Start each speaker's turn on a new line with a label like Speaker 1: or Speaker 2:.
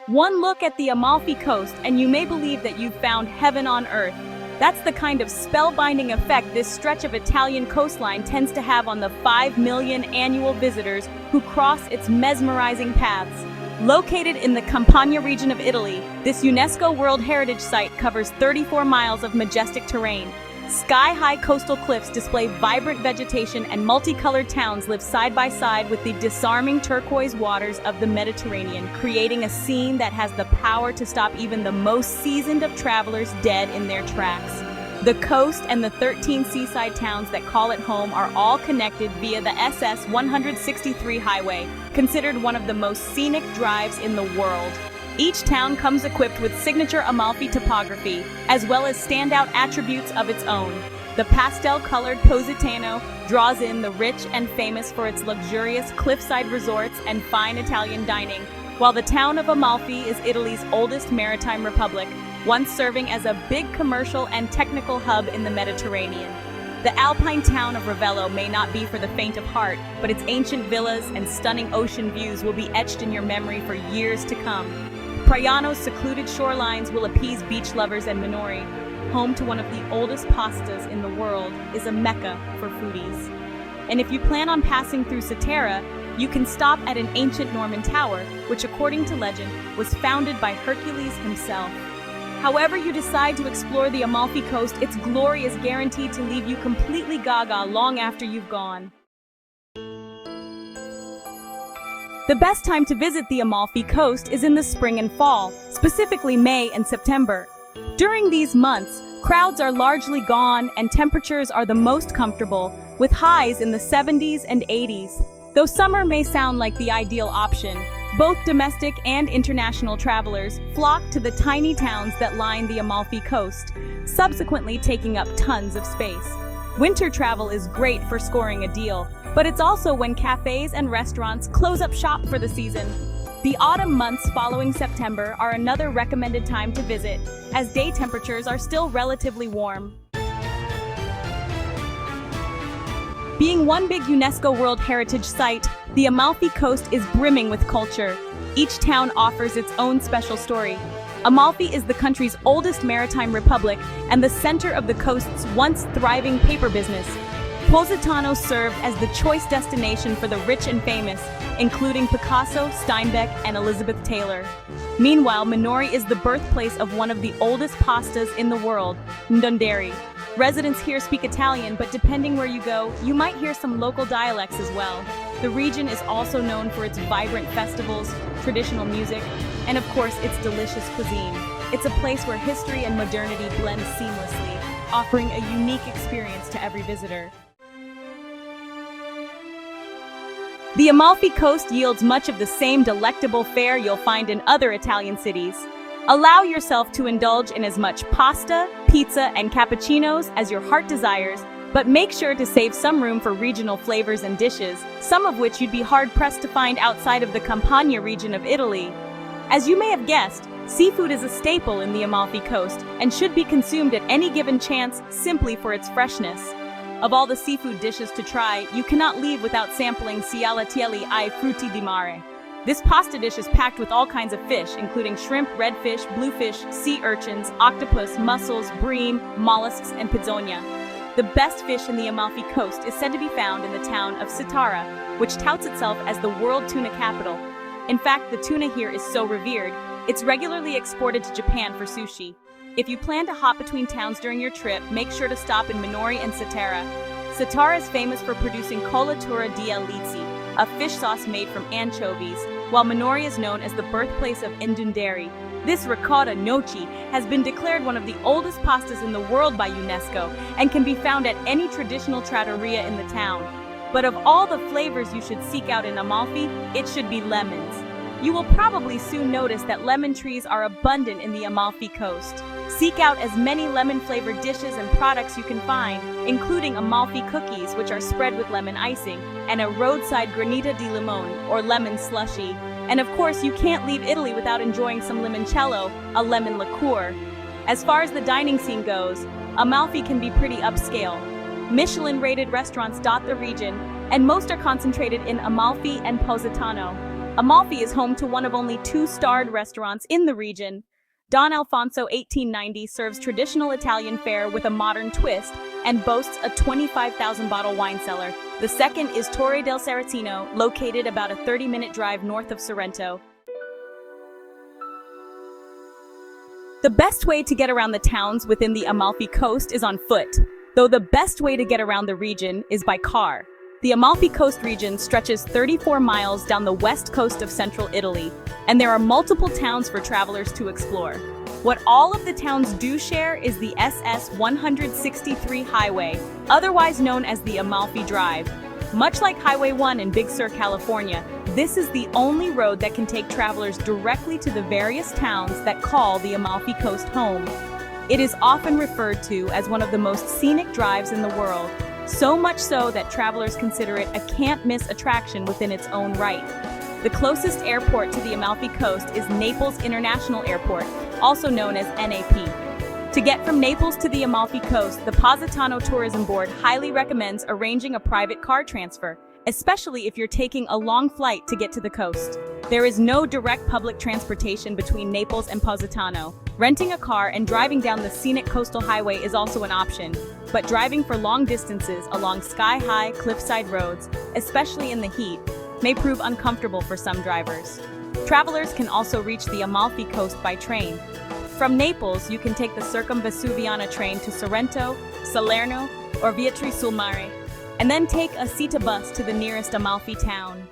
Speaker 1: One look at the Amalfi Coast and you may believe that you've found heaven on earth. That's the kind of spellbinding effect this stretch of Italian coastline tends to have on the 5 million annual visitors who cross its mesmerizing paths. Located in the Campania region of Italy, this UNESCO World Heritage Site covers 34 miles of majestic terrain. Sky-high coastal cliffs display vibrant vegetation and multicolored towns live side by side with the disarming turquoise waters of the Mediterranean, creating a scene that has the power to stop even the most seasoned of travelers dead in their tracks. The coast and the 13 seaside towns that call it home are all connected via the SS 163 highway, considered one of the most scenic drives in the world. Each town comes equipped with signature Amalfi topography, as well as standout attributes of its own. The pastel-colored Positano draws in the rich and famous for its luxurious cliffside resorts and fine Italian dining, while the town of Amalfi is Italy's oldest maritime republic, once serving as a big commercial and technical hub in the Mediterranean. The alpine town of Ravello may not be for the faint of heart, but its ancient villas and stunning ocean views will be etched in your memory for years to come. Praiano's secluded shorelines will appease beach lovers, and Minori, home to one of the oldest pastas in the world, is a mecca for foodies. And if you plan on passing through Cetara, you can stop at an ancient Norman tower, which according to legend was founded by Hercules himself. However you decide to explore the Amalfi Coast, its glory is guaranteed to leave you completely gaga long after you've gone. The best time to visit the Amalfi Coast is in the spring and fall, specifically May and September. During these months, crowds are largely gone and temperatures are the most comfortable, with highs in the 70s and 80s. Though summer may sound like the ideal option, both domestic and international travelers flock to the tiny towns that line the Amalfi Coast, subsequently taking up tons of space. Winter travel is great for scoring a deal, but it's also when cafes and restaurants close up shop for the season. The autumn months following September are another recommended time to visit, as day temperatures are still relatively warm. Being one big UNESCO World Heritage Site, the Amalfi Coast is brimming with culture. Each town offers its own special story. Amalfi is the country's oldest maritime republic and the center of the coast's once thriving paper business. Positano served as the choice destination for the rich and famous, including Picasso, Steinbeck, and Elizabeth Taylor. Meanwhile, Minori is the birthplace of one of the oldest pastas in the world, ndunderi. Residents here speak Italian, but depending where you go, you might hear some local dialects as well. The region is also known for its vibrant festivals, traditional music, and of course, its delicious cuisine. It's a place where history and modernity blend seamlessly, offering a unique experience to every visitor. The Amalfi Coast yields much of the same delectable fare you'll find in other Italian cities. Allow yourself to indulge in as much pasta, pizza, and cappuccinos as your heart desires, but make sure to save some room for regional flavors and dishes, some of which you'd be hard-pressed to find outside of the Campania region of Italy. As you may have guessed, seafood is a staple in the Amalfi Coast and should be consumed at any given chance simply for its freshness. Of all the seafood dishes to try, you cannot leave without sampling cialatielli ai frutti di mare. This pasta dish is packed with all kinds of fish, including shrimp, redfish, bluefish, sea urchins, octopus, mussels, bream, mollusks, and pizzonia. The best fish in the Amalfi Coast is said to be found in the town of Cetara, which touts itself as the world tuna capital. In fact, the tuna here is so revered, it's regularly exported to Japan for sushi. If you plan to hop between towns during your trip, make sure to stop in Minori and Cetara. Cetara is famous for producing colatura di elizzi, a fish sauce made from anchovies, while Minori is known as the birthplace of ndunderi. This ricotta gnocchi has been declared one of the oldest pastas in the world by UNESCO and can be found at any traditional trattoria in the town. But of all the flavors you should seek out in Amalfi, it should be lemons. You will probably soon notice that lemon trees are abundant in the Amalfi Coast. Seek out as many lemon-flavored dishes and products you can find, including Amalfi cookies, which are spread with lemon icing, and a roadside granita di limone, or lemon slushy. And of course, you can't leave Italy without enjoying some limoncello, a lemon liqueur. As far as the dining scene goes, Amalfi can be pretty upscale. Michelin-rated restaurants dot the region, and most are concentrated in Amalfi and Positano. Amalfi is home to one of only 2-starred restaurants in the region. Don Alfonso 1890 serves traditional Italian fare with a modern twist and boasts a 25,000-bottle wine cellar. The second is Torre del Saracino, located about a 30-minute drive north of Sorrento. The best way to get around the towns within the Amalfi Coast is on foot, though the best way to get around the region is by car. The Amalfi Coast region stretches 34 miles down the west coast of central Italy, and there are multiple towns for travelers to explore. What all of the towns do share is the SS 163 highway, otherwise known as the Amalfi Drive. Much like Highway 1 in Big Sur, California, this is the only road that can take travelers directly to the various towns that call the Amalfi Coast home. It is often referred to as one of the most scenic drives in the world, so much so that travelers consider it a can't-miss attraction within its own right. The closest airport to the Amalfi Coast is Naples International Airport, also known as NAP. To get from Naples to the Amalfi Coast, the Positano Tourism Board highly recommends arranging a private car transfer, especially if you're taking a long flight to get to the coast. There is no direct public transportation between Naples and Positano. Renting a car and driving down the scenic coastal highway is also an option, but driving for long distances along sky-high cliffside roads, especially in the heat, may prove uncomfortable for some drivers. Travelers can also reach the Amalfi Coast by train. From Naples, you can take the Circumvesuviana train to Sorrento, Salerno, or Vietri sul Mare, and then take a Cita bus to the nearest Amalfi town.